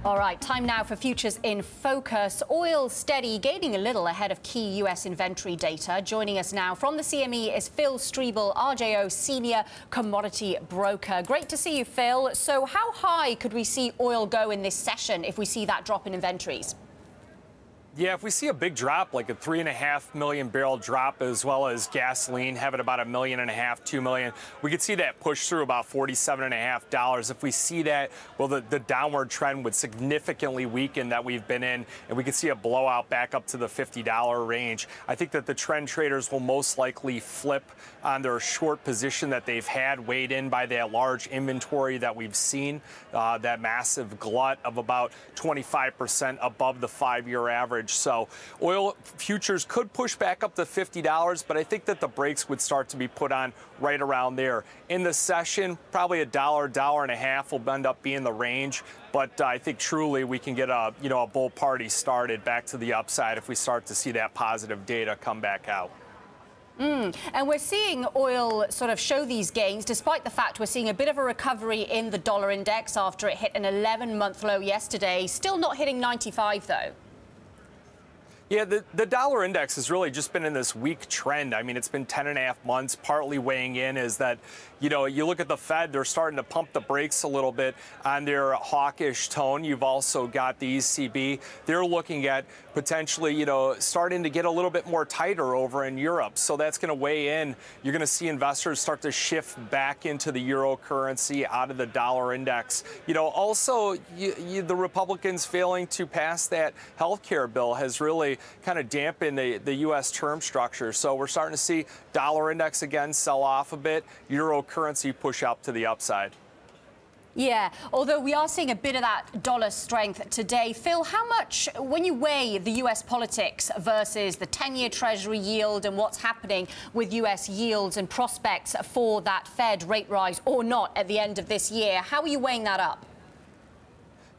All right, time now for futures in focus. Oil steady, gaining a little ahead of key U.S. inventory data. Joining us now from the CME is Phil Streible, RJO Senior Commodity Broker. Great to see you, Phil. So how high could we see oil go in this session if we see that drop in inventories? Yeah, if we see a big drop, like a 3.5 million barrel drop, as well as gasoline having about 1.5 million, 2 million, we could see that push through about $47.50. If we see that, well, the downward trend would significantly weaken that we've been in, and we could see a blowout back up to the $50 range. I think that the trend traders will most likely flip on their short position that they've had, weighed in by that large inventory that we've seen, that massive glut of about 25% above the 5-year average. So oil futures could push back up to $50, but I think that the brakes would start to be put on right around there. In the session, probably $1.50 will end up being the range. But I think truly we can get a bull party started back to the upside if we start to see that positive data come back out. And we're seeing oil sort of show these gains, despite the fact we're seeing a bit of a recovery in the dollar index after it hit an 11-month low yesterday. Still not hitting 95, though. Yeah, the dollar index has really just been in this weak trend. I mean, it's been 10.5 months. Partly weighing in is that, you look at the Fed, they're starting to pump the brakes a little bit on their hawkish tone. You've also got the ECB. They're looking at potentially, starting to get a little bit more tighter over in Europe. So that's going to weigh in. You're going to see investors start to shift back into the euro currency out of the dollar index. Also, the Republicans failing to pass that health care bill has really kind of dampen the U.S. term structure. So we're starting to see dollar index again sell off a bit, euro currency push up to the upside. Yeah, although we are seeing a bit of that dollar strength today. Phil, how much, when you weigh the U.S. politics versus the 10-year Treasury yield and what's happening with U.S. yields and prospects for that Fed rate rise or not at the end of this year, how are you weighing that up?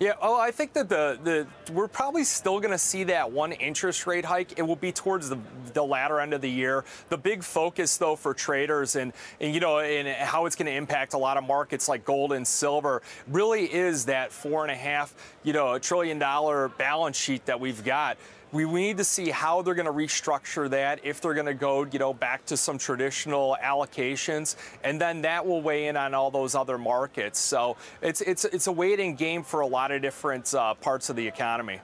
Yeah, I think that we're probably still going to see that one interest rate hike. It will be towards the latter end of the year. The big focus, though, for traders and how it's going to impact a lot of markets like gold and silver really is that $4.5 trillion balance sheet that we've got. We need to see how they're going to restructure that, if they're going to go, back to some traditional allocations, and then that will weigh in on all those other markets. So it's a waiting game for a lot of different parts of the economy.